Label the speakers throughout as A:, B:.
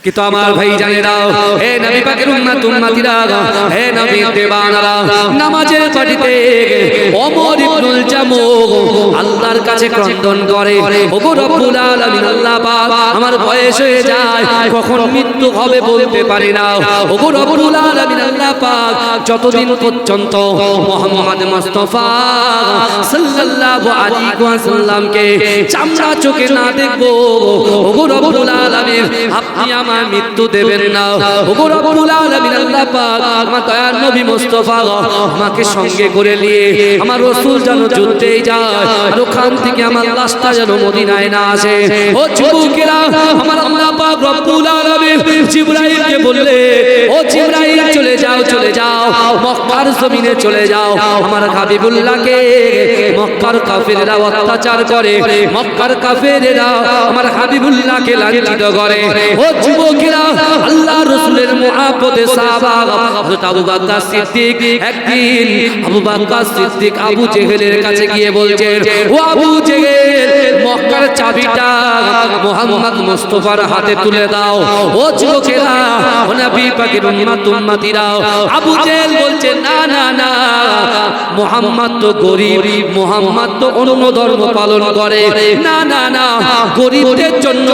A: কিন্তু আমার ভাই জানে দাও, হে নবী পাকের উম্মত উম্মতিরা, হে নবী দেবানারা, নামাজের পাটিতে ওমর ইবনুল জামুহ আল্লাহর কাছে ক্রন্দন করে, ওগো রব্বুল আলামিন আল্লাহ পাক, আমার বয়স হয়ে যায়, কখন মৃত্যু হবে বলতে পারি না। ওগো রব্বুল আলামিন আল্লাহ পাক, যতদিন পর্যন্ত মুহাম্মদ মুস্তাফা সাল্লাল্লাহু আলাইহি ওয়াসাল্লামকে চামড়া চোখে না দেখবো, ওগো রব্বুল আলামিন আপনি আমার মৃত্যু দেবেন না। ওগো রব্বুল আলামিন আল্লাহ পাক, আমার দয়ার নবী মুস্তাফা আমাকে সঙ্গে করে নিয়ে আমার রাসূল যেন যুদ্ধে যায়, আর ওখান থেকে আমার লাশটা যেন মদিনায় না আসে। ও যুবকেরা, আমার আল্লাহ পাক রব্বুল আলামিন জিবরাইলকে বললে, ও জিবরাইল চলে যাও, চলে যাও মক্কার জমিনে চলে যাও, আমার হাবিবুল্লাহকে মক্কার কাফেররা অত্যাচার করে, মক্কার কাফেররা আমার হাবিবুল্লাহকে লাঞ্ছিত করে। ও যুবকেরা, আল্লাহ রাসূলের মুহাব্বতে সাহাবা হযরত আবু বকর সিদ্দিক একদিন আবু বকর সিদ্দিক আবু জেহেলের কাছে গিয়ে বলছেন, ও আবু জেহেল, মক্কার চাবিটা মুহাম্মদ মুস্তাফার হাতে তুলে দাও। ও যুবকেরা, ও নবী পাকের উম্মত উম্মতিরা, আবু জেহেল বলছে, না না না, মুহাম্মদ তো গরীব, মুহাম্মদ তো অন্য ধর্ম পালন করে, না না না, গরীবদের জন্য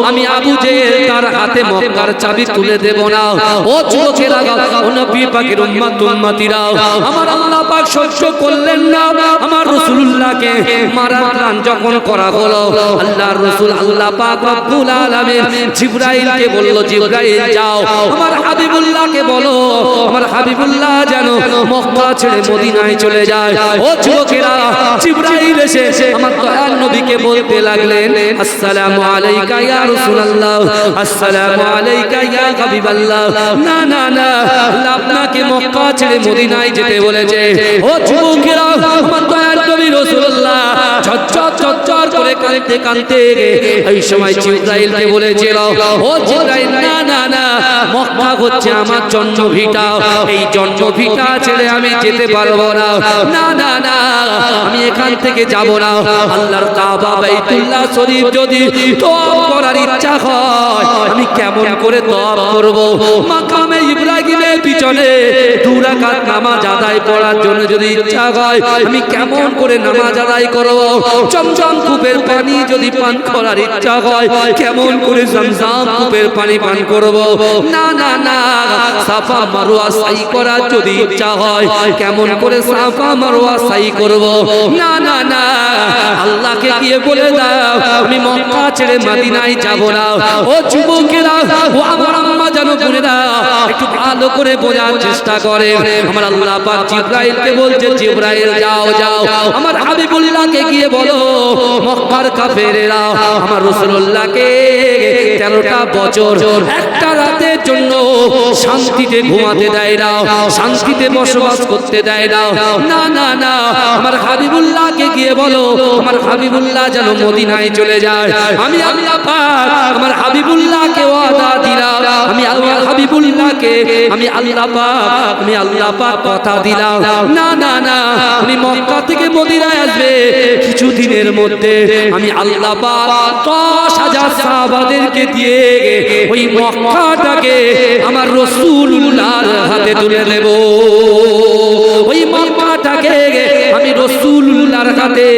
A: আমি আবু জেহেল তার হাতে মক্কার চাবি তুলে দেব না। ও যুবকেরা, ও নবী পাকের উম্মত উম্মতিরা, আমার আল্লাহ পাক সহ্য করলেন না, আমার রাসূলুল্লাহকে মারার প্ল্যান যখন করা হলো, আল্লাহর রাসূল আল্লাহ পাক রব্বুল আলামিন জিবরাইলকে বলল, জিবরাইল যাও আমার হাবিবুল্লাহকে বলো, আমার হাবিবুল্লাহ যেন মক্কা ছেড়ে মদিনায় চলে যায়। ও যুবকেরা, জিবরাইল এসে আমার দয়ার নবীকে বলতে লাগলেন, আসসালামু আলাইকা ইয়া রাসূলুল্লাহ, আসসালামু আলাইকা ইয়া হাবিবাল্লাহ, না না না, আল্লাহ আপনাকে মক্কা ছেড়ে মদিনায় যেতে বলেছে। ও যুবকেরা, আমার দয়ার নবী রাসূলুল্লাহ ঝরঝর ঝরঝর করে কাঁদতে কাঁদতে এই সময় জিবরাইলকে বলেছিল, ও জিবরাইল, না না না, মক্কা হচ্ছে আমার জন্মভিটা, এই জন্মভিটা ছেড়ে আমি যেতে পারবো না, না না না, আমি এখান থেকে যাব না। আল্লাহর কাবা বাইতুল্লাহ শরীফ যদি তওয়াফ করার ইচ্ছা হয়, আমি কেমন করে তওয়াফ করব? মাকামে ইব্রাহিমের পিছনে 2 রাকাত নামাজ আদায় করার জন্য যদি ইচ্ছা হয়, আমি কেমন করে নামাজ আদায় করব? চমচম কূপের পানি যদি পান করার ইচ্ছা হয়, কেমন করে জমজম কূপের পানি পান করব? না না না, সাফা মারওয়া সাই করার যদি ইচ্ছা হয়, কেমন করে সাফা মারওয়া সাই করব? না না না, আল্লাহকে গিয়ে বলে দাও আমি মক্কা ছেড়ে মদিনায় যাব না। ও যুবকেরা, ও আমার আম্মা জানো বোনেরা, একটু ভালো করে বোঝার চেষ্টা করে, আমার আল্লাহ পাক জিবরাইলকে বলছে, জিবরাইল যাও যাও আমার হাবিবুল্লাহকে গিয়ে বলো, মক্কার কাফেরেরা আমার রাসূলুল্লাহকে 13টা বছর একটা রাতের জন্য শান্তিতে ঘুমাতে দেয় না, শান্তিতে বসবাস করতে দেয় না, না না না, আমার হাবিবুল্লাহকে গিয়ে বলো, আমার হাবিবুল্লাহ যেন মদিনায় চলে যায়। আমি আল্লাহ পাক আমার হাবিবুল্লাহকে ওয়াদা দিলাম, আমি আমার হাবিবুল্লাহকে আমি আল্লাহ পাক কথা দিলাম, না না না, আমি মক্কা থেকে মদিনায় আসবে কিছুদিনের মধ্যে, আমি আল্লাহ পাক 10,000 সাহাবাদেরকে দিয়ে ওই মক্কাটাকে আমার রাসূলুল্লাহর হাতে তুলে দেব, ওই মক্কাটাকে আমি রাসূলুল্লাহর হাতে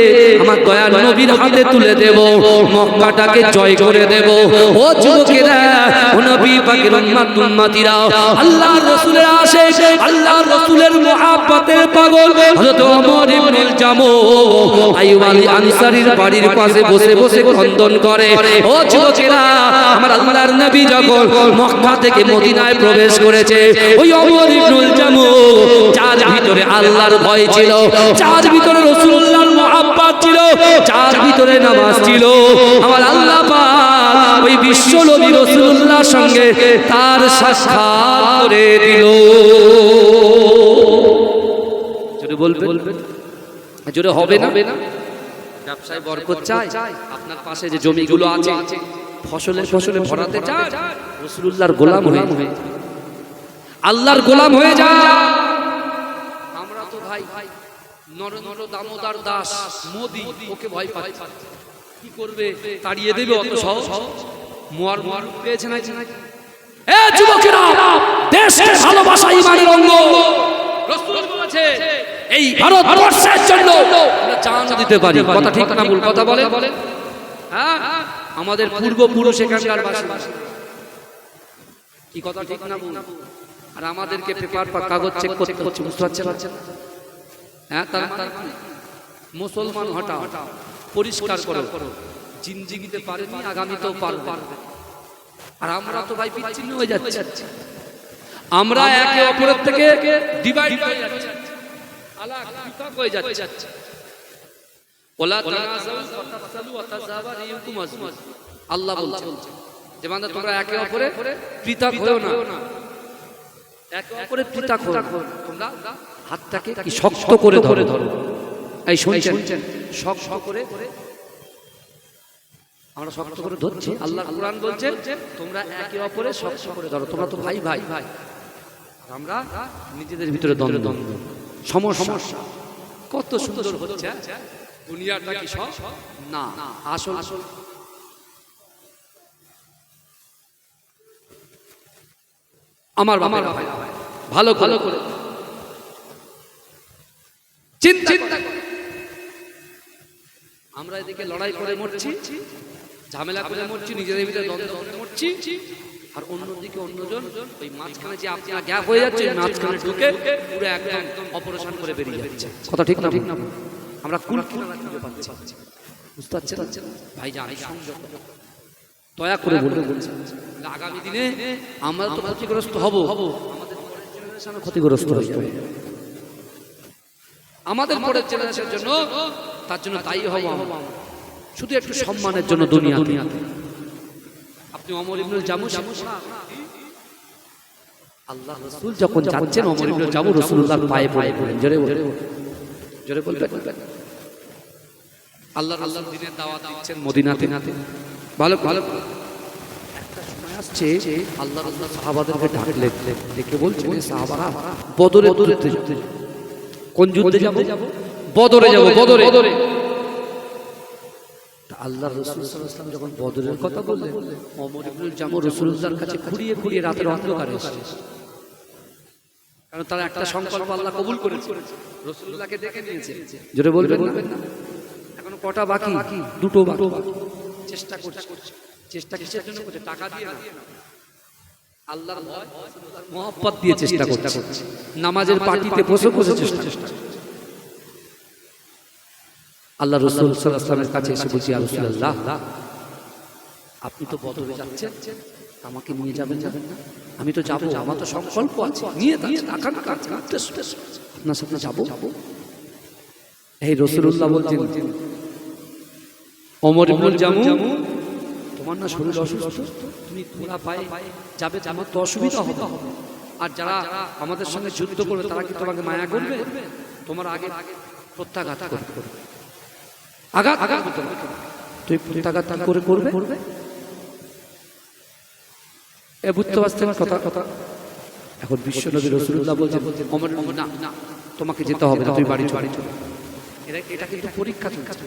A: আমার দয়ার নবীর হাতে তুলে দেব, মক্কাটাকে জয় করে দেব। ও যুবকেরা, ও নবী পাকের উম্মত উম্মতিরা, আল্লাহর রাসূলের আশিক, আল্লাহর রাসূলের মুহাব্বতের পাগল হযরত ওমর ইবনুল জামুহ আইয়ুব আলী আনসারীর বাড়ির পাশে বসে বসে ক্রন্দন করে। ও যুবকেরা, আমার আল্লাহর নবী যখন মক্কা থেকে মদিনায় প্রবেশ করেছে, ওই ওমর ইবনুল জামুহ যার ভিতরে আল্লাহর ভয় ছিল, যার ভিতরে রাসূলুল্লাহর মুহাব্বত ছিল, যার ভিতরে নামাজ ছিল, আমার আল্লাহ পাক ওই বিশ্ব নবী রাসূলুল্লাহর সঙ্গে তার সাক্ষাৎ করে দিল। জোরে বলবেন, জোরে হবে না? ব্যবসায় বরকত চাই, আপনার পাশে যে জমিগুলো আছে ফসলে ফসলে ভরাতে চাই, রাসূলুল্লাহর গোলাম হয়ে আল্লাহর গোলাম হয়ে যা। আমরা তো ভাই নরেন্দ্র দামোদর দাস মোদি, ওকে ভয় পাচ্ছে, কি করবে? তাড়িয়ে দেবে অত সহজ? মোয়ার পেয়েছেন আছে নাকি? এ যুবকেরা, দেশকে ভালোবাসা ইমানের অঙ্গ। রাসূল বলেছে এই ভারতবর্ষের জন্য আমরা জান দিতে পারি। কথা ঠিক না ভুল? কথা বলেন। হ্যাঁ, আমাদের পূর্বপুরুষ এখানকার বাসিন্দা। কি কথা ঠিক না ভুল? আর আমাদেরকে পেপার বা কাগজ চেক করতে হচ্ছে, বুঝতে পারছেন? হ্যাঁ, তার মানে মুসলমান হটাও, পরিষ্কার করো, জিন্দিগিতে পারেনি, আগামীতেও পারবে। আর আমরা তো ভাই বিচ্ছিন্ন হয়ে যাচ্ছি, আমরা একে অপরের থেকে ডিভাইড হয়ে যাচ্ছি, আলাদা পৃথক হয়ে যাচ্ছি। ওলা তানাযাউ ফাতাফসালু ওয়া তাযাবা রিহুকুম আজমাজ। আল্লাহ বলছেন যে বান্দা তোমরা একে অপরে পৃথক হও না, একে অপরে পৃথক হও। তোমরা হাতটাকে কি শক্ত করে ধরো। এই শুনছেন, শক্ত করে আমরা শক্ত করে ধরছি। আল্লাহ কুরআন বলছে তোমরা একে অপরে শক্ত করে ধরো। তোমরা তো ভাই ভাই, আমরা নিজেদের ভিতরে দ্বন্দ্ব, সমস্যা। কত সুন্দর হচ্ছে দুনিয়াটা, কি সব না আসল। আমার ভালো করে চিন্তা করে, আমরা এদিকে লড়াই করে মরছি, ঝামেলা করে মরছি, নিজেদের ভিতরে দ্বন্দ্ব মরছি, আর অন্যদিকে অন্যজন ওই মাঝখানে যে আপনারা গ্যাপ হয়ে যাচ্ছে, মাঝখানে ঢুকে পুরো একদম অপারেশন করে বেরিয়ে যাচ্ছে। কথা ঠিক না? আমরা কুল কিনারা খুঁজে পাচ্ছি, বুঝতে পারছেন ভাই? জানি সংযোগ দয়া করে বলছেন আগামী দিনে আমরা তো ক্ষতিগ্রস্ত হব, আমাদের পরের জেনারেশন ক্ষতিগ্রস্ত হবে, আমাদের পরের জেনারেশনের জন্য, তার জন্য দায়ী হব আমরা। শুধু একটু সম্মানের জন্য দুনিয়াতে আপনি ওমর ইবনুল জামুশ, আল্লাহ রাসূল যখন যাচ্ছেন ওমর ইবনুল জামুশ রাসূলুল্লাহর পায়ে পড়লেন। জোরে বলবেন। আল্লাহর দ্বীনের দাওয়াত দিচ্ছেন মদিনাতে। ভালো একটা সময় আসছে আল্লাহ রাসূল সাহাবাদেরকে ডাকলেন, ডেকে বলছেন সাহাবারা বদরে যুদ্ধে। কোন যুদ্ধে যাব? বদরে যাব। বদরে আল্লাহ রাসূল সাল্লাল্লাহু আলাইহি ওয়াসাল্লাম যখন বদরের কথা বললেন, ওমর ইবনুল জামুশ রাসূলুল্লাহর কাছে খুঁড়িয়ে রাতের অন্ধকারে এসেছে। কারণ তারা একটা সংকল্প আল্লাহ কবুল করেছে, রাসূলুল্লাহকে দেখে নিয়েছে। জোরে বলবেন না? এখন কটা বাকি? দুটো বাকি। চেষ্টা কিসের জন্য করছে? টাকা দিয়ে না, আল্লাহর ভয়, মহব্বত দিয়ে চেষ্টা করছে। নামাজের পাটিতে বসে চেষ্টা। আল্লাহ রাসূল সাল্লাল্লাহু আলাইহি ওয়াসাল্লামের কাছে এসে বলছি, ইয়া রাসূলুল্লাহ, আপনি তো বদরে যাচ্ছেন, আমাকে নিয়ে যাবেন না? আমি তো যাবো, আমার তো সংকল্প আছে, নিয়ে আপনার সাথে যাবো। এই রাসূলুল্লাহ বলছেন, ওমর ইবনুল জামুশ, তোমার না শরীর অসুস্থ, তুমি ঘোড়া পায়ে যাবে, আমার তো অসুবিধা হবে। আর যারা আমাদের সঙ্গে যুদ্ধ করবে তারা কি তোমাকে মায়া করবে? তোমার আগে প্রত্যাঘাত করবে, আঘাত তুই প্রত্যাঘাত করে করবে। এ বুঝতে পারছেন কথা? এখন বিশ্ব নবী রাসূলুল্লাহ বলছেন, ওমর না, তোমাকে যেতে হবে না, তুমি বাড়ি চলে। এটা কিন্তু পরীক্ষা চলছে।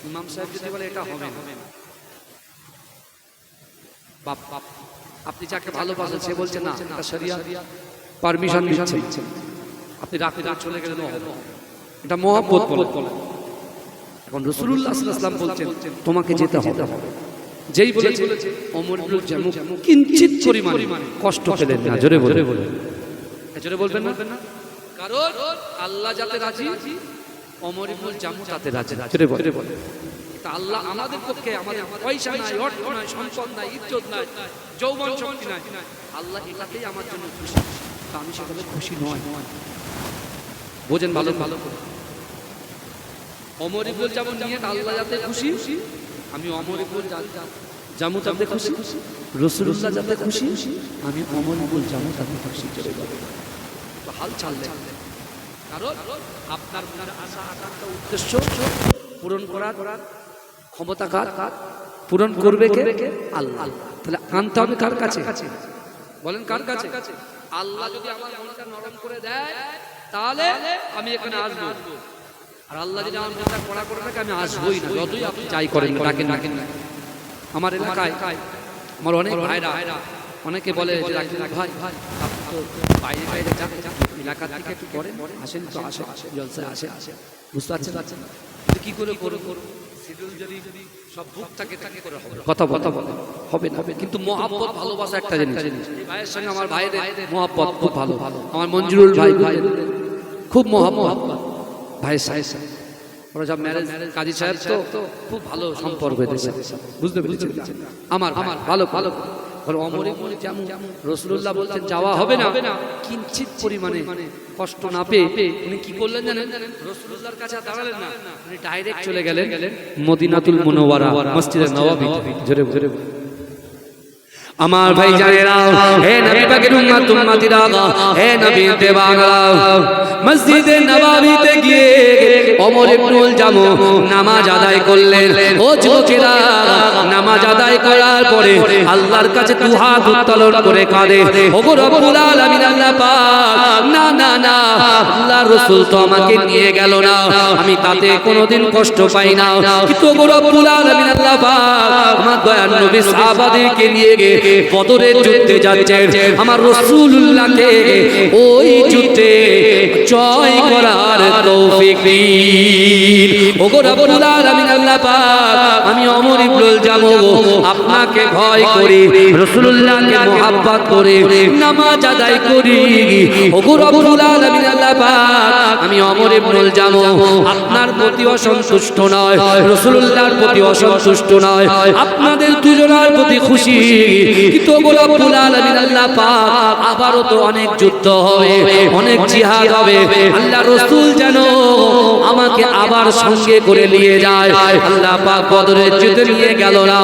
A: ইমাম সাহেব যদি বলে এটা হবে না, বাপ আপনি যাকে ভালোবাসেন সে বলছে না, এটা শরিয়াত পারমিশন দিচ্ছে, আপনি রাতে চলে গেলে এটা মহব্বত বলে। এখন রাসূলুল্লাহ সাল্লাল্লাহু আলাইহি ওয়াসাল্লাম বলছেন তোমাকে যেতে হবে। যেই বলেছে ওমর ইবনুল জামুশ কিঞ্চিত পরিমাণে কষ্ট পেলেন না। জোরে বলবেন না? কারণ আল্লাহ যাতে রাজি, ওমর ইবনুল জামুশ তাতে রাজি। জোরে বলে। তা আল্লাহ আমাদের পক্ষে, আমাদের পয়সা নাই, অর্থ নাই, সম্পদ নাই, ইজ্জত নাই, যৌবন শক্তি নাই, আল্লাহ এটাতেই আমার জন্য খুশি। তা আমি সেখানে খুশি নয়। বোঝেন ভালো করে। ওমর ইবনুল জামুশ নিয়ে আল্লাহ যাতে খুশি, আমি ওমর ইবনুল জামুশ যাতে খুশি, রাসূলুল্লাহ যাতে খুশি, আমি ওমর ইবনুল জামুশ যাতে খুশি। চলে গেল তো হাল ছাড়লেন। কারণ আপনার মনের আশা আকাঙ্ক্ষা উদ্দেশ্য পূরণ করার ক্ষমতা কার? পূরণ করবে কে? আল্লাহ। তাহলে আনতে হবে কার কাছে? বলেন কার কাছে? আল্লাহ যদি আমার মনটা নরম করে দেয় তাহলে আমি এখানে আসবো, আর আল্লাহ যদি আমার মনটা কড়া করে রাখে আমি আসবোই না, যতই আপনি চাই করেন, ডাকেন। আমার এলাকায় আমার অনেক ভাইরা অনেকে বলে যে ভাই আপনি তো বাইরে বাইরে যান এলাকা থেকে একটু করেন আসেন তো আসে জলসা আসে বুঝতে পারছেন কি করে করবো শিডিউল যদি সব বুক থাকে করে কথা হবে না কিন্তু মহব্বত ভালোবাসা একটা জিনিস এই ভাইয়ের সঙ্গে আমার ভাইয়ের মহব্বত খুব ভালো আমার মঞ্জুরুল ভাই খুব মহব্বত ভাইয়ের সাথে ওরা সব ম্যারেজ কাজী সাহেব তো খুব ভালো সম্পর্ক হয়েছে বুঝতে পেরেছি আমার ভালো যেমন রাসূলুল্লাহ বলছেন যাওয়া হবে না কিঞ্চিত পরিমাণে কষ্ট না পেয়ে উনি কি করলেন জানেন রাসূলুল্লাহর কাছে দাঁড়ালেন না উনি ডাইরেক্ট চলে গেলেন মদিনাতুল মুনাওয়ারা মসজিদে নববী জোরে আমার ভাই জানেরা হে নবী পাকের উম্মতিরা হে নবী দেওয়ানা মসজিদে নববীতে গিয়ে ওমর ইবনুল জামু নামাজ আদায় করলেন ও যুবকেরা নামাজ আদায় করার পরে আল্লাহর কাছে দুই হাত উত্তোলন করে কাঁদে ওগো রব্বুল আলামিন আল্লাহ পাক না আল্লাহর রাসূল তো আমাকে নিয়ে গেল না আমি তাতে কোনোদিন কষ্ট পাই না কিন্তু ওগো রব্বুল আলামিন আল্লাহ পাক আমার দয়ার নবী সাহাবাদেরকে নিয়ে গিয়ে বদরের যুদ্ধে যাচ্ছেন আমার রাসূলুল্লাহকে ওই যুদ্ধে জয় করার তৌফিক দিন ওগো রব্বুল আলামিন আল্লাহ পাক আমি ওমর ইবনুল জামু আপনাকে ভয় করি রাসূলুল্লাহকে মহব্বত করে নামাজ আদায় করি ওগো রব্বুল আলামিন আল্লাহ পাক আমি ওমর ইবনুল জামু আপনার প্রতি অসন্তুষ্ট নয় রাসূলুল্লাহর প্রতি অসন্তুষ্ট নয় আপনাদের দুজনের প্রতি খুশি কিন্তু ওগো রব্বুল আলামিন আল্লাহ পাক আবারও তো অনেক যুদ্ধ হবে অনেক জিহাদ হবে আল্লাহ রাসূল যেন আমাকে আবার সঙ্গে করে নিয়ে যায় আল্লাহ পাক বদরের যুদ্ধে নিয়ে গেল না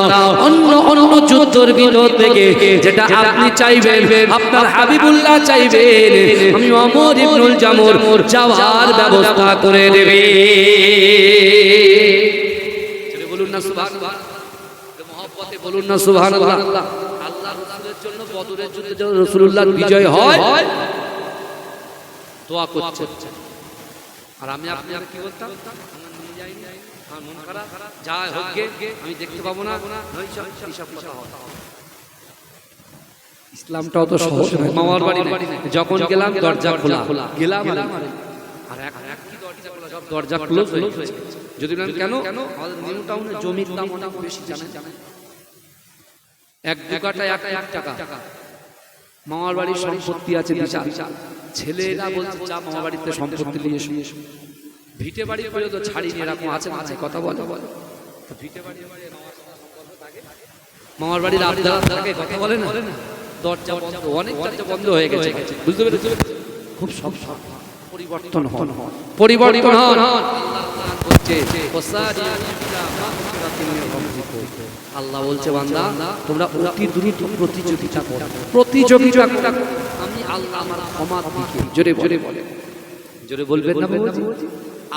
A: অন্য যুদ্ধের ভিতর থেকে যেটা আপনি চাইবেন আপনার হাবিবুল্লাহ চাইবেন আমি ওমর ইবনুল জামুর যাওয়ার ব্যবস্থা করে দেবে বলুন না সুবহানাল্লাহ মহব্বতে বলুন না সুবহানাল্লাহ আল্লাহ রাসূলের জন্য বদরের যুদ্ধে যখন রাসূলুল্লাহর বিজয় হয় দোয়া করছে আর আমি আপনাকে কি বলতাম আমরা নিয়ে যাইনি আমার মন খারাপ যা হোক আমি দেখতে পাবো না এইসব কথা হয় ইসলামটাও তো সহজ নয় মামার বাড়ি যখন গেলাম দরজা খোলা গেলাম আর এক কি দরজা খোলা সব দরজা ক্লোজ হয়ে গেছে যদি বলেন কেন আমাদের নিউ টাউনে জমির দাম অনেক বেশি জানেন এক দুকাটা 1 টাকা মামার বাড়ির সম্পত্তি আছে বিশাল ছেলেরা বলছে যা মামার বাড়িতে সম্পত্তি নিয়ে এসো ভিটে বাড়ি করে তো ছাড়িয়ে এরকম আছে না কথা বলে ভিটে বাড়ি মামার বাড়ির আপনাকে কথা বলে না দরজা বন্ধ অনেক দরজা বন্ধ হয়ে গেছে বুঝতে পেরেছেন খুব সব পরিবর্তন হন আল্লাহ বলছে বান্দা তোমরা অতি দ্রুত প্রতিযোগিতা করো আমি আল্লাহ আমার ক্ষমা দিকে জোরে বলে জোরে বলবেন না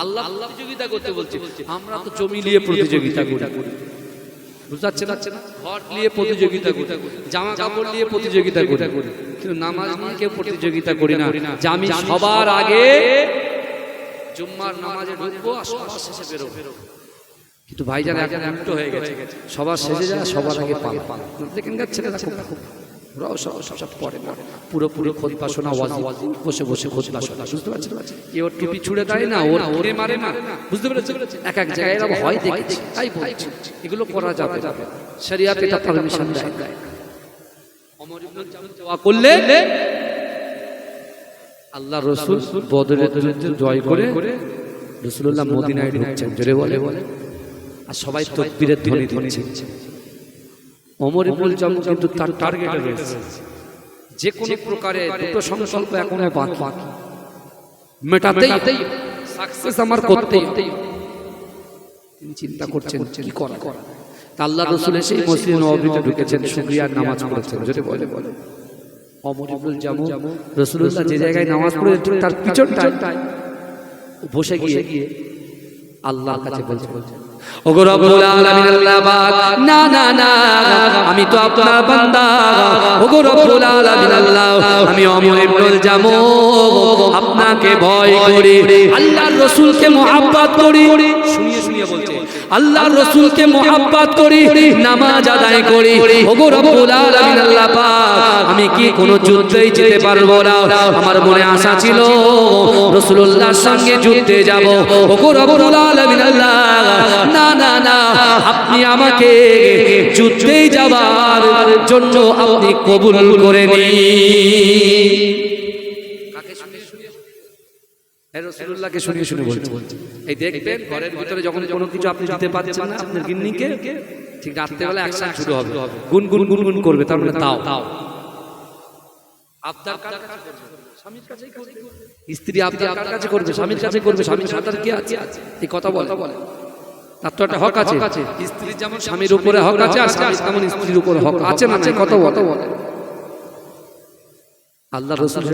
A: আল্লাহ প্রতিযোগিতা করতে বলছে আমরা তো জমি নিয়ে প্রতিযোগিতা করি বুঝতে পারছেন না ঘর নিয়ে প্রতিযোগিতা করি জামা কাপড় নিয়ে প্রতিযোগিতা করি কিন্তু নামাজ নিয়ে কেউ প্রতিযোগিতা করি না যে আমি সবার আগে জুম্মার নামাজে ঢুকবো আর সবার শেষে বেরোবো কিন্তু ভাইজান এখন উল্টো হয়ে গেছে সবার শেষে যায় সবার আগে পাল দেখেন ছেলেরা খুব ওরাও সব পড়ে পুরোপুরি খোদবা শোনা বসে খোদবা শোনা বুঝতে পারছেন কেউ টুপি ছুড়ে দেয় না ওর ঘুরে মারে না বুঝতে পেরেছেন এক জায়গায় এরকম হয় দেখেছি তাই বলছি এগুলো করা যাবে শরিয়াত এটা পারমিশন দেয় ওমর ইবনে জামুর দোয়া করলে আল্লাহ রাসূল বদরের যুদ্ধে জয় করে রাসূলুল্লাহ মদিনায় ঢুকছেন জোরে বলে আর সবাই তাকবীরের ধ্বনি দিচ্ছে ওমর ইবনুল জামু কিন্তু তার টার্গেটে রয়েছে যে কোনো প্রকারে দুটো সংকল্প এখনো বাকি মেটাতেই সাকসেস আমার করতেই তিনি চিন্তা করছেন কি করা তা আল্লাহ রাসূল এসে মসজিদে নববীতে ঢুকেছেন শুকরিয়ার নামাজ পড়েছেন যদি বলে ওমর ইবনুল জামু রাসূলুল্লাহ যে জায়গায় নামাজ পড়ে তার পিছনটায় বসে গিয়ে আল্লাহর কাছে বলছেন ওগো রব্বুল আলামিন আল্লাহ পাক না আমি তো আপনার বান্দা ওগো রব্বুল আলামিন আল্লাহ আমি ওমর ইবনুল জামু আপনাকে ভয় করি আল্লাহর রাসূলকে মহব্বত করি শুনিয়ে বলছে আল্লাহর রাসূলকে মুহাব্বত করি, নামাজ আদায় করি, ওগো রব্বুল আলামিন আল্লাহ পাক আমি কি কোনো যুদ্ধেই যেতে পারবো না? আমার মনে আশা ছিল রাসূলুল্লাহর সঙ্গে যুদ্ধে যাব। ওগো রব্বুল আলামিন আল্লাহ না না না, আপনি আমাকে যুদ্ধেই যাবার জন্য আপনি কবুল করে নিন। রাসূলুল্লাহকে শুনিয়ে শুনে বলছে, এই দেখবেন ঘরের ভিতরে যখন কোনো কিছু আপনি দিতে পারছেন না আপনার গিন্নিকে, ঠিক রাত্রেবেলা অ্যাকশন শুরু হবে, গুন গুন গুন গুন করবে, তার মানে তাও আবদার কার কাছে করবে? স্বামীর কাছেই করবে। স্ত্রী আবদার কার কাছে করবে? স্বামীর কাছে করবে। স্বামীর সাথে কি আছে? এই কথা বলে তার তো একটা হক আছে। স্ত্রীর যেমন স্বামীর উপরে হক আছে, আর স্বামীর তেমন স্ত্রীর উপরে হক আছে না? কথা বলে আল্লাহ রাসূল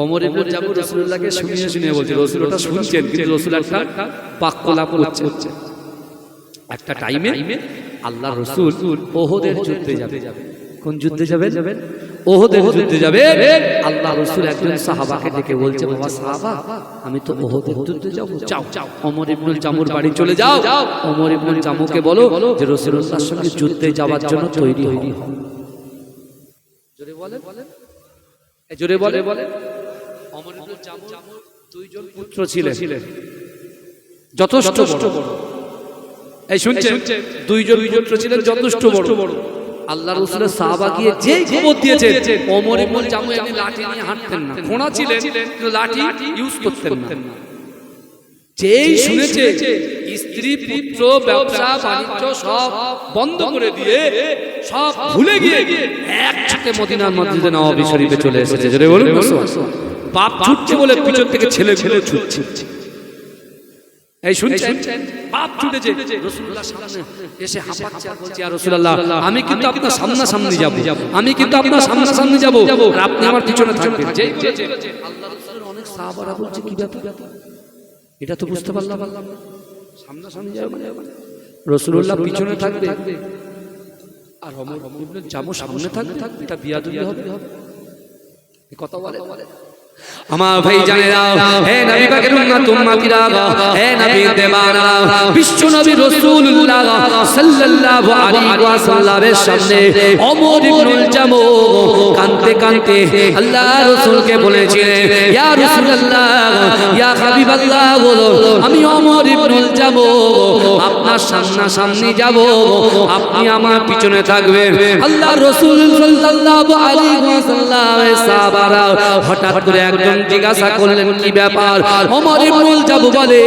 A: ওমর ইবনে জাবর রাসূলুল্লাহকে শুনিয়ে শুনিয়ে বলছে, রাসূল ওটা শুনছেন কিন্তু রাসূল একটা বাক্যলাপ করছে। একটা টাইমে আল্লাহ রাসূল ওহদের যুদ্ধে যাবে। কোন যুদ্ধে যাবেন? ওহদের যুদ্ধে যাবে। আল্লাহ রাসূল একজন সাহাবাকে ডেকে বলছে, বাবা সাহাবা, আমি তো ওহদের যুদ্ধে যাব, যাও ওমর ইবনে জামুর বাড়ি চলে যাও, ওমর ইবনে জামুকে বলো যে রাসূলুল্লাহর সঙ্গে যুদ্ধে যাওয়ার জন্য তৈরি হও। জোরে বলেন, জোরে বলে। ওমর ইবনে জামুর দুইজন পুত্র ছিলেন, যথেষ্ট বড়। এই শুনছেন, দুইজন পুত্র ছিলেন যথেষ্ট বড়। আল্লাহ রাসূলের সাহাবা গিয়ে যেই খবর দিয়েছে, ওমর ইবনে জামু এমনি লাঠি নিয়ে হাঁটতেন না, ঘোড়া ছিলেন কিন্তু লাঠি ইউজ করতেন না। যেই শুনেছে স্ত্রী পুত্র ব্যবসা বাণিজ্য সব বন্ধ করে দিয়ে, সব ভুলে গিয়ে একসাথে মদিনার মসজিদে নববী শরীফে চলে এসেছে। জোরে বলুন, বাপ ছুটছে বলে পিছন থেকে ছেলে ছুটছে। এই শুনছেন, বাপ ছুটেছে, রাসূলুল্লাহর সামনে এসে হাঁপাচ্ছে আর বলছে, ইয়া রাসূলুল্লাহ, আমি কিন্তু আপনার সামনাসামনি যাব, আমি কিন্তু আপনার সামনাসামনি যাব, আর আপনি আমার পিছনে থাকবেন। যেই বলেছে আল্লাহ রাসূলের অনেক সাহাবারা বলছে, কি ব্যাপার? এটা তো বুঝতে পারলাম না, সামনাসামনি যাবে মানে রাসূলুল্লাহ পিছনে থাকবে আর ওমর ইবনে জামু সামনে থাকবে, এটা বিয়াদবি হবে। এই কথা বলে আমার ভাই জানেরা, হে নবী পাকের উম্মতিরা, হে নবী দেবানা, বিশ্ব নবী রাসূলুল্লাহ সাল্লাল্লাহু আলাইহি ওয়াসাল্লামের সামনে ওমর ইবনুল জামু কাঁদতে কাঁদতে আল্লাহ রাসূলকে বলেছিলেন, ইয়া রাসূলুল্লাহ, ইয়া হাবিবাল্লাহ, বলো আমি ওমর ইবনুল জামু আপনার সামনাসামনি যাব, আপনি আমার পিছনে থাকবেন। আল্লাহ রাসূল সাল্লাল্লাহু আলাইহি ওয়াসাল্লামের সাহাবারা হঠাৎ করে একজন জিজ্ঞাসা করলেন, কি ব্যাপার? ওমর ইবনুল জামু বলে,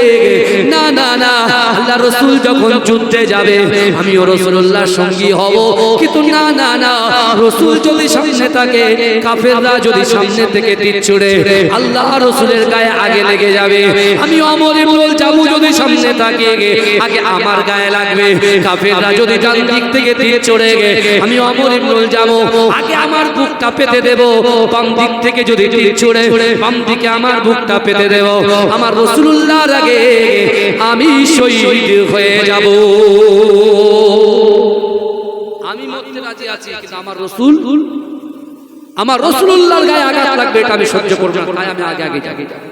A: না না না, আল্লাহ রাসূল যখন যুদ্ধে যাবে আমিও রাসূলুল্লাহর সঙ্গী হব, কিন্তু না না না, রাসূল যদি সামনে থাকে, কাফেররা যদি সামনে থেকে তীর ছুড়ে আল্লাহ রাসূলের গায়ে আগে লেগে যাবে, আমি ওমর ইবনুল জামু যদি সামনে থাকে আগে আমার গায়ে লাগবে, কাফেররা যদি ডান দিক থেকে তীর ছুড়ে আমি ওমর ইবনুল জামু আগে আমার বুকটা পেতে দেব, বাম দিক থেকে যদি তীর ছুড়ে বাম দিকে আমার বুকটা পেতে দেব, আমার রাসূলুল্লাহর আগে আমি শহীদ হয়ে যাব। আমি মরতে রাজি আছি, কিন্তু আমার রাসূলুল্লাহর গায়ে আঘাত লাগবে, এটা আমি সহ্য করব না, তাই আমি আগে যাব।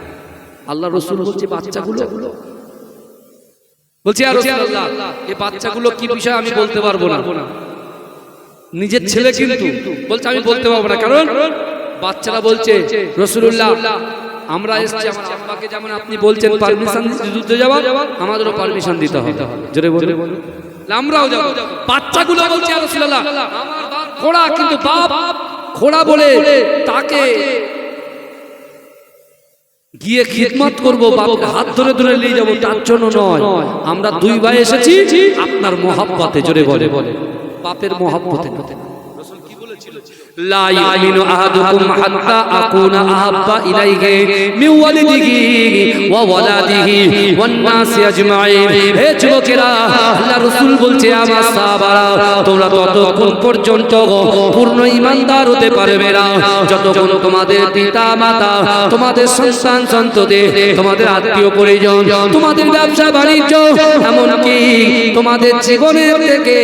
A: আল্লাহ রাসূল বলছে, বাচ্চাগুলো বলছে, ইয়া রাসূলুল্লাহ, এই বাচ্চাগুলো কি বিষয় আমি বলতে পারবো না, নিজের ছেলে কিন্তু বলছে আমি বলতে পারবো না, কারণ বাচ্চারা বলছে, রাসূলুল্লাহ আমরা এসেছি আমার আব্বাকে যেমন আপনি বলছেন পারমিশন যুদ্ধে যাওয়ার, আমাদেরও পারমিশন দিতে হবে। জোরে বলে আমরাও যাব। বাচ্চাগুলো বলছে, ইয়া রাসূলুল্লাহ আমার বাপ ঘোড়া, কিন্তু বাপ ঘোড়া বলে তাকে গিয়ে খিদমত করব, বাপকে হাত ধরে ধরে নিয়ে যাব, তার জন্য নয়, আমরা দুই ভাই এসেছি আপনার মহব্বতে। জোরে বলে বাপের মহব্বতে। রাসূল কি বলেছিল? লা ইয়ামিনু আহাদুকুম হাত্তা আকুনা আহাব্বা ইলাইহি মিন ওয়ালিদিহি ওয়া ওয়ালাদিহি ওয়ান নাসি আজমাইন। হে যুবকেরা, আল্লাহ রাসূল বলছে, আমার সাহাবারা, তোমরা ততক্ষণ পর্যন্ত পূর্ণ ঈমানদার হতে পারবে না যতক্ষণ তোমাদের পিতা মাতা, তোমাদের সন্তান সন্ততি, তোমাদের আত্মীয় পরিজন, তোমাদের ব্যবসা বাণিজ্য, এমনকি তোমাদের জীবনের থেকে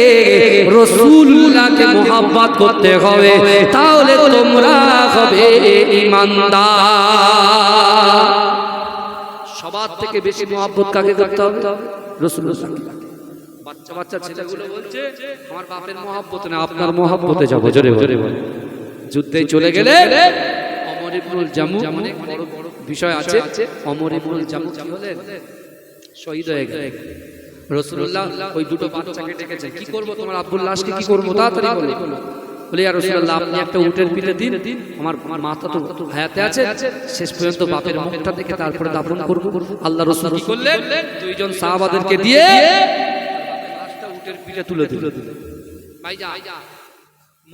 A: রাসূলুল্লাহকে মুহাব্বত করতে হবে, তাহলে তোমরা হবে ঈমানদার। সবার থেকে বেশি মুহাব্বত কাকে করতে হবে? রাসূলুল্লাহ। বাচ্চা বাচ্চা ছেলেগুলো বলছে আমার বাপের মহব্বতে না আপনার মহব্বতে যাবো, জোরে জোরে বলে। যুদ্ধে চলে গেলে ওমর ইবনুল জামু, অনেক বড় বড় বিষয় আছে, ওমর ইবনুল জামু কি হলেন? শহীদ হয়ে গেলেন। রাসূলুল্লাহ ওই দুটো বাচ্চাকে ডেকেছেন, কি করব তোমার আব্বুর লাশকে কি করব তাড়াতাড়ি বলো। বলে ইয়া রাসূলুল্লাহ আপনি একটা উটের পিঠে দিন, আমার মাথা তো হায়াতে আছে, শেষ পর্যন্ত বাপের মুখটা দেখে তারপরে দাফন করব। আল্লাহ রাসূল কি করলেন? দুইজন সাহাবাদেরকে দিয়ে লাশটা উটের পিঠে তুলে দিলেন। ভাইজান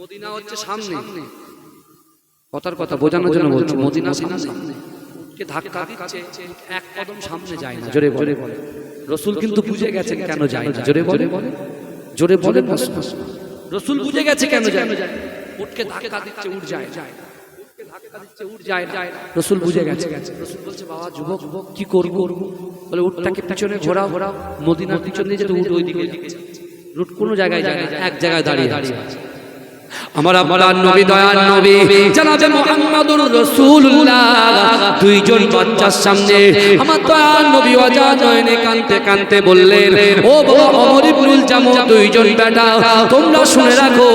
A: মদিনা হচ্ছে সামনে, কথার কথা বোঝানোর জন্য বলছি, মদিনা সামনে, কে ধাক্কা দিচ্ছে এক কদম সামনে যায় না, জোরে বলে। রাসূল কিন্তু বুঝে গেছেন কেন যায় না, জোরে বলে, জোরে বলে। রাসূল বুঝে গেছে কেন যায় না, উটকে ধাক্কা দিচ্ছে উঠ যায়, উটকে ধাক্কা দিচ্ছে উঠ যায়, রাসূল বুঝে গেছে। রাসূল বলছে বাবা যুবক কি করব? বলে উটটাকে পিছনে ঘোরাও, মদিনার পিছনে যেতে উট ওই দিকে যাচ্ছে, উট কোনো জায়গায় যায় না, এক জায়গায় দাঁড়িয়ে আছে। আমার আল্লাহর নবী দয়ার নবী জনাবে মুহাম্মদুর রাসূলুল্লাহ দুইজন বাচ্চার সামনে আমার দয়ার নবী ওয়াজা নয়নে কাঁদতে কাঁদতে বললেন, ও বাবা ওমর ইবনুল জামু, দুইজন বেটা তোমরা শুনে রাখো,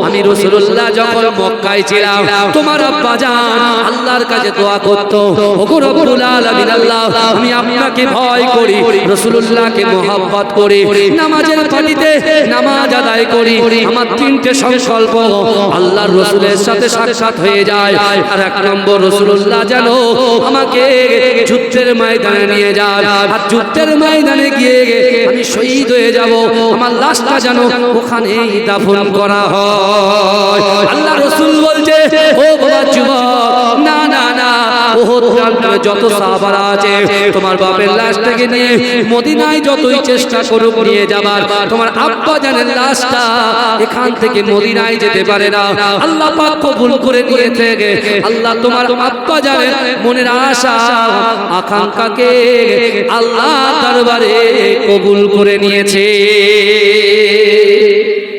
A: আমি রাসূলুল্লাহ যখন মক্কায় ছিলাম তোমার আব্বা জান আল্লাহর কাছে দোয়া করত, ওগো রব্বুল আলামিন আল্লাহ আমি আপনাকে ভয় করি, রাসূলুল্লাহকে মহব্বত করি, নামাজের পাটিতে নামাজ আদায় করি, আমার তিনটে সংকল্প আল্লাহর রাসূলের সাথে সাক্ষাৎ হয়ে যায়। আর এক নম্বর রাসূলুল্লাহ যেন আমাকে যুদ্ধের ময়দানে নিয়ে যায়, আর যুদ্ধের ময়দানে গিয়ে আমি শহীদ হয়ে যাব, আমার লাশটা যেন ওখানেই দাফন করা হয়। আল্লাহ রাসূল বলছে, ও বাবা যুবক, না না না, ওহদ প্রান্তরে যত সাহাবারা আছে তোমার বাপের লাশটাকে নিয়ে মদিনায় যতই চেষ্টা করুক নিয়ে যাবার, তোমার আব্বা জানের লাশটা এখান থেকে মদিনায় যেতে পারে না। আল্লাহ পাক কবুল করে নিয়ে থেকে আল্লাহ তোমার আব্বা জানের মনের আশা আকাঙ্ক্ষাকে আল্লাহ দরবারে কবুল করে নিয়েছে,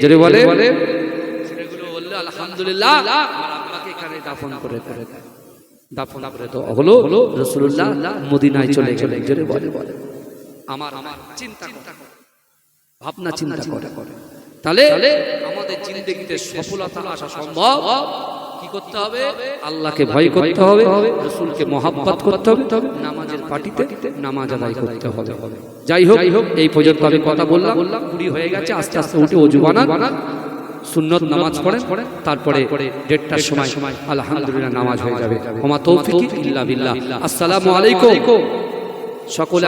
A: যদি বলে সেগুলো বললে আলহামদুলিল্লাহ আমার আব্বাকে এখানে দাফন করে দাফন করে তো হলো। রাসূলুল্লাহ মদিনায় চলে গেলেন, যদি বলে আমার চিন্তা ভাবনা চিন্তা করে, তাহলে আমাদের জিন্দেগিতে সফলতা আসা সম্ভব। কি করতে হবে? আল্লাহকে ভয় করতে হবে, রাসূলকে মহব্বত করতে হবে, নামাজের পাটিতে নামাজ আদায় করতে হবে। যাই হোক এই পর্যন্ত আমি কথা বললাম, 20 হয়ে গেছে, আস্তে আস্তে উঠে ওযু বানান, সুন্নত নামাজ পড়েন, তারপরে 1:30টার সময় আলহামদুলিল্লাহ নামাজ হয়ে যাবে। ওমা তৌফিক ইল্লা বিল্লাহ। আসসালামু আলাইকুম সকলে।